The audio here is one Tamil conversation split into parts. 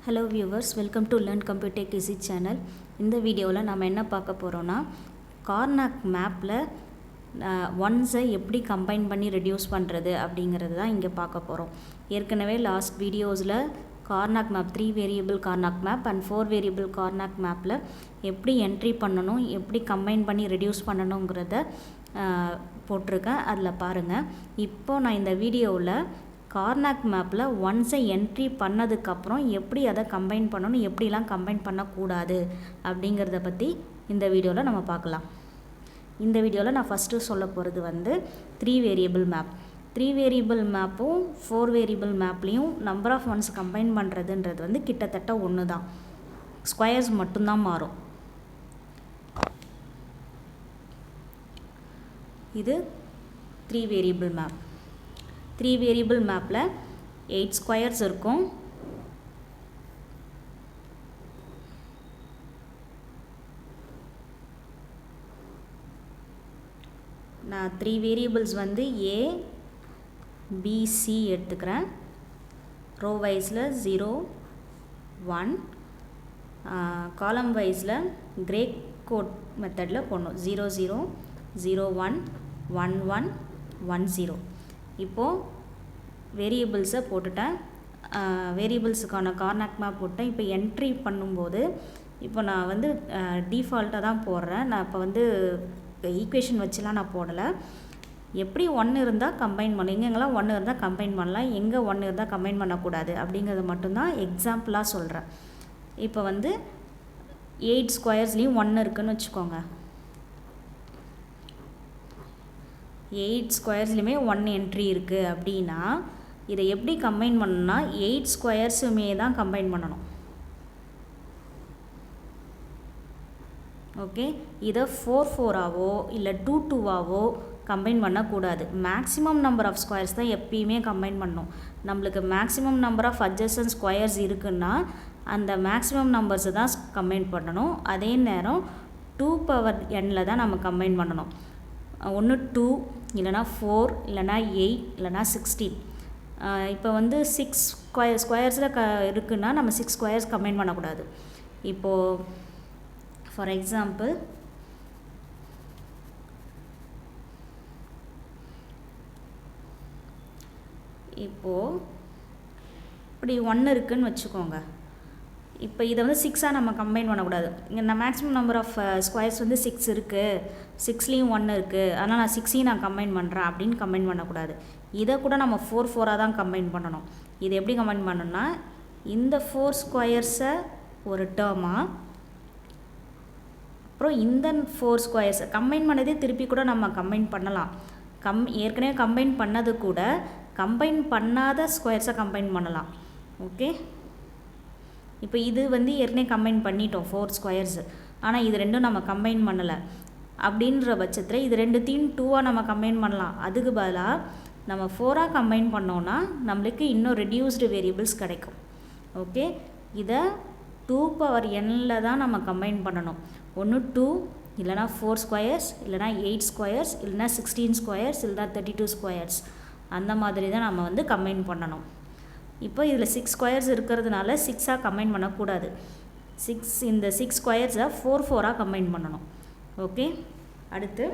Hello viewers, welcome to Learn Computer Easy channel. இந்த வீடியோவில் நாம் என்ன பார்க்க போகிறோன்னா கார்னாக் மேப்பில் ஒன்ஸை எப்படி கம்பைன் பண்ணி ரெடியூஸ் பண்ணுறது அப்படிங்கிறது தான் இங்கே பார்க்க போகிறோம். ஏற்கனவே லாஸ்ட் வீடியோஸில் Karnak map 3 variable Karnak map and 4 variable Karnak மேப்பில் எப்படி என்ட்ரி பண்ணணும், எப்படி கம்பைன் பண்ணி ரெடியூஸ் பண்ணணுங்கிறத போட்டிருக்கேன். அதில் பாருங்கள். இப்போது நான் இந்த வீடியோவில் கார்னாக் மேப்பில் ஒன்ஸை என்ட்ரி பண்ணதுக்கப்புறம் எப்படி அதை கம்பைன் பண்ணணும், எப்படிலாம் கம்பைன் பண்ணக்கூடாது அப்படிங்கிறத பற்றி இந்த வீடியோவில் நம்ம பார்க்கலாம். இந்த வீடியோவில் நான் ஃபஸ்ட்டு சொல்ல போகிறது 3 வேரியபிள் மேப். 3 வேரியபிள் மேப்பும் 4 வேரியபிள் மேப்லேயும் நம்பர் ஆஃப் ஒன்ஸ் கம்பைன் பண்ணுறதுன்றது கிட்டத்தட்ட ஒன்று தான். ஸ்கொயர்ஸ் மட்டும்தான் மாறும். இது 3 வேரியபிள் மேப். 3 வேரியபிள் மேப்பில் 8 ஸ்கொயர்ஸ் இருக்கும். நான் 3 வேரியபிள்ஸ் A, B, C எடுத்துக்கிறேன். ரோ வைஸில் 0, 1, காலம் வைஸில் கிரே கோட் மெத்தடில் போடணும். 0, 0, 0, 1, 1, 1, 1, 0. இப்போது வேரியபிள்ஸை போட்டுட்டேன். வேரியபிள்ஸுக்கான கார்னாக் மேப் போட்டேன். இப்போ என்ட்ரி பண்ணும்போது இப்போ நான் டிஃபால்ட்டாக தான் போடுறேன். நான் இப்போ ஈக்குவேஷன் வச்சுலாம் நான் போடலை. எப்படி 1 இருந்தால் கம்பைன் பண்ணலாம், எங்கெங்கெல்லாம் 1 இருந்தால் கம்பைன் பண்ணலாம், எங்கே 1 இருந்தால் கம்பைன் பண்ணக்கூடாது அப்படிங்கிறது மட்டும்தான் எக்ஸாம்பிளாக சொல்கிறேன். இப்போ 8 ஸ்கொயர்ஸ்லேயும் 1 இருக்குதுன்னு வச்சுக்கோங்க. 8 ஸ்கொயர்ஸ்லையுமே 1 என்ட்ரி இருக்குது அப்படின்னா இதை எப்படி கம்பைன் பண்ணணும்னா 8 ஸ்கொயர்ஸுமே தான் கம்பைன் பண்ணணும். ஓகே, இதை 4 4ஆவோ இல்லை 2 2ஆவோ கம்பைன் பண்ணக்கூடாது. மேக்ஸிமம் நம்பர் ஆஃப் ஸ்கொயர்ஸ் தான் எப்பயுமே கம்பைன் பண்ணணும். நம்மளுக்கு maximum number of adjacent squares இருக்குன்னா அந்த மேக்ஸிமம் நம்பர்ஸை தான் கம்பைன் பண்ணணும். அதே நேரம் 2 பவர் nல தான் நம்ம கம்பைன் பண்ணணும். ஒன்று 2, இல்லைனா 4, இல்லைனா 8, இல்லைனா 16. இப்போ 6 ஸ்கொயர்ஸில் இருக்குன்னா நம்ம 6 ஸ்கொயர்ஸ் கம்பைன் பண்ணக்கூடாது. இப்போது ஃபார் எக்ஸாம்பிள் இப்போது இப்படி 1 இருக்குதுன்னு வச்சுக்கோங்க. இப்போ இதை 6ஆக நம்ம கம்பைன் பண்ணக்கூடாது. இங்கே நான் மேக்ஸிமம் நம்பர் ஆஃப் ஸ்கொயர்ஸ் 6 இருக்குது, 6லேயும் 1 இருக்குது, அதனால் நான் 6ஐயும் நான் கம்பைன் பண்ணுறேன் அப்படின்னு கம்பைன் பண்ணக்கூடாது. இதை கூட நம்ம 4 4ஆக தான் கம்பைன் பண்ணணும். இது எப்படி கம்பைன் பண்ணணும்னா இந்த 4 ஸ்கொயர்ஸை ஒரு டேர்மாக, அப்புறம் இந்த 4 ஸ்கொயர்ஸை கம்பைன் பண்ணதே திருப்பி கூட நம்ம கம்பைன் பண்ணலாம். ஏற்கனவே கம்பைன் பண்ணது கூட கம்பைன் பண்ணாத ஸ்கொயர்ஸை கம்பைன் பண்ணலாம். ஓகே, இப்போ இது ஏற்கனவே கம்பைன் பண்ணிட்டோம் 4 ஸ்கொயர்ஸு. ஆனால் இது ரெண்டும் நம்ம கம்பைன் பண்ணலை. அப்படின்ற பட்சத்தில் இது ரெண்டுத்தையும் 2ஆக நம்ம கம்பைன் பண்ணலாம். அதுக்கு பதிலாக நம்ம 4ஆக கம்பைன் பண்ணோன்னா நம்மளுக்கு இன்னும் ரெடியூஸ்டு வேரியபிள்ஸ் கிடைக்கும். ஓகே, இதை 2 பவர் nல தான் நம்ம கம்பைன் பண்ணணும். ஒன்று 2, இல்லைனா 4 ஸ்கொயர்ஸ், இல்லைனா 8 ஸ்கொயர்ஸ், இல்லைனா 16 ஸ்கொயர்ஸ், இல்லைனா 32 ஸ்கொயர்ஸ். அந்த மாதிரி தான் நம்ம கம்பைன் பண்ணணும். இப்போ இதில் 6 ஸ்கொயர்ஸ் இருக்கிறதுனால 6ஆக கம்பைன் பண்ணக்கூடாது. இந்த 6 ஸ்கொயர்ஸை 4 4ஆக கம்பைன் பண்ணணும். ஓகே, அடுத்து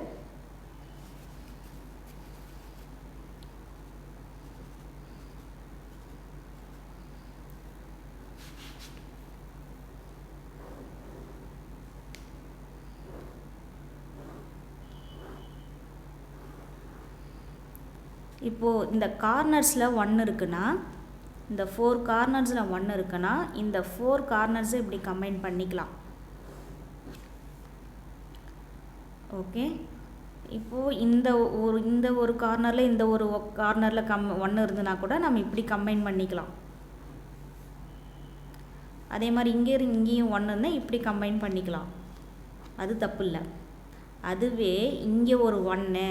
இப்போது இந்த கார்னர்ஸில் 1 இருக்குன்னா, இந்த 4 கார்னர்ஸில் 1 இருக்குன்னா இந்த 4 கார்னர்ஸை இப்படி கம்பைன் பண்ணிக்கலாம். ஓகே, இப்போது இந்த ஒரு கார்னரில் இந்த ஒரு கார்னரில் 1 இருந்துன்னா கூட நம்ம இப்படி கம்பைன் பண்ணிக்கலாம். அதே மாதிரி இங்கேயும் 1 இருந்தால் இப்படி கம்பைன் பண்ணிக்கலாம். அது தப்பு இல்லை. அதுவே இங்கே ஒரு 1,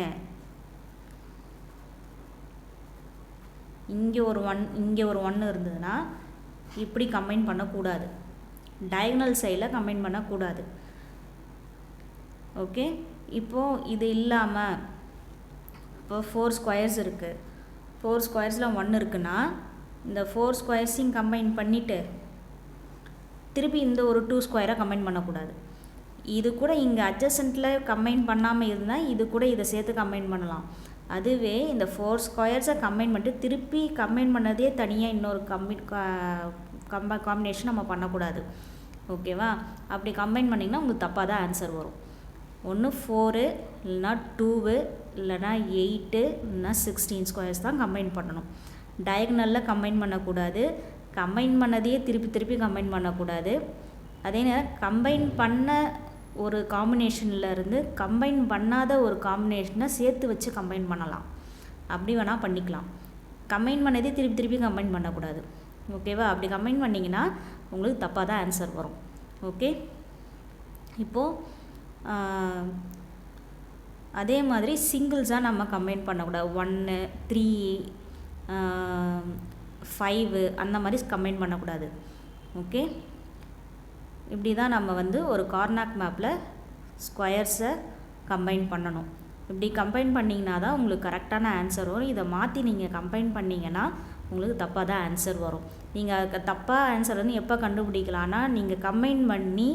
இங்கே ஒரு 1 இருந்ததுன்னா இப்படி கம்பைன் பண்ணக்கூடாது. டயகனல் சைடில் கம்பைன் பண்ணக்கூடாது. ஓகே, இப்போது இது இல்லாமல் இப்போ 4 ஸ்கொயர்ஸ் இருக்குது. 4 ஸ்கொயர்ஸில் 1 இருக்குன்னா இந்த 4 ஸ்கொயர்ஸையும் கம்பைன் பண்ணிவிட்டு திருப்பி இந்த ஒரு 2 ஸ்கொயரை கம்பைன் பண்ணக்கூடாது. இது கூட இங்கே அட்ஜசன்ட்டில் கம்பைன் பண்ணாமல் இருந்தால் இது கூட இதை சேர்த்து கம்பைன் பண்ணலாம். அதுவே இந்த 4 ஸ்கொயர்ஸை கம்பைன் பண்ணிட்டு திருப்பி கம்பைன் பண்ணதே தனியாக இன்னொரு காம்பினேஷன் நம்ம பண்ணக்கூடாது. ஓகேவா? அப்படி கம்பைன் பண்ணிங்கன்னா உங்களுக்கு தப்பாக தான் ஆன்சர் வரும். ஒன்று 4 இல்லைனா 2 இல்லைனா 8 இல்லைனா 16 ஸ்கொயர்ஸ் தான் கம்பைன் பண்ணணும். டயகனலில் கம்பைன் பண்ணக்கூடாது. கம்பைன் பண்ணதையே திருப்பி திருப்பி கம்பைன் பண்ணக்கூடாது. அதே நேரம் கம்பைன் பண்ண ஒரு காம்பினேஷனில் இருந்து கம்பைன் பண்ணாத ஒரு காம்பினேஷனை சேர்த்து வச்சு கம்பைன் பண்ணலாம். அப்படி வேணால் பண்ணிக்கலாம். கம்பைன் பண்ணதே திருப்பி திருப்பி கம்பைன் பண்ணக்கூடாது. ஓகேவா? அப்படி கம்பைன் பண்ணிங்கன்னா உங்களுக்கு தப்பாக தான் ஆன்சர் வரும். ஓகே, இப்போது அதே மாதிரி சிங்கிள்ஸாக நம்ம கம்பைன் பண்ணக்கூடாது. 1 3 5 அந்த மாதிரி கம்பைன் பண்ணக்கூடாது. ஓகே, இப்படி தான் நம்ம வந்து ஒரு கார்னாக் மேப்பில் ஸ்கொயர்ஸை கம்பைன் பண்ணணும். இப்படி கம்பைன் பண்ணிங்கன்னா தான் உங்களுக்கு கரெக்டான ஆன்சர் வரும். இதை மாற்றி நீங்கள் கம்பைன் பண்ணிங்கன்னா உங்களுக்கு தப்பாக தான் ஆன்சர் வரும். நீங்கள் தப்பாக ஆன்சர் வந்து எப்போ கண்டுபிடிக்கலான்னா, நீங்கள் கம்பைன் பண்ணி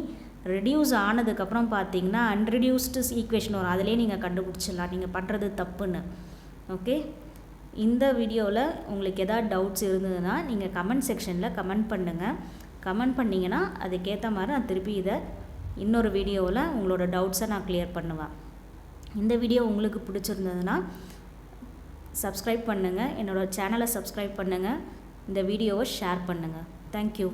ரெடியூஸ் ஆனதுக்கப்புறம் பார்த்தீங்கன்னா அன்ரெடியூஸ்டு ஈக்குவேஷன் வரும். அதிலே நீங்கள் கண்டுபிடிச்சிடலாம் நீங்கள் பண்ணுறது தப்புன்னு. ஓகே, இந்த வீடியோவில் உங்களுக்கு எதாவது டவுட்ஸ் இருந்ததுன்னா நீங்கள் கமெண்ட் செக்ஷனில் கமெண்ட் பண்ணுங்கள். கமெண்ட் பண்ணிங்கன்னா அதுக்கேற்ற மாதிரி நான் திருப்பி இதை இன்னொரு வீடியோவில் உங்களோட டவுட்ஸை நான் கிளியர் பண்ணுவேன். இந்த வீடியோ உங்களுக்கு பிடிச்சிருந்ததுன்னா சப்ஸ்கிரைப் பண்ணுங்கள், என்னோடய சேனலை சப்ஸ்கிரைப் பண்ணுங்கள், இந்த வீடியோவை ஷேர் பண்ணுங்கள். தேங்க்யூ.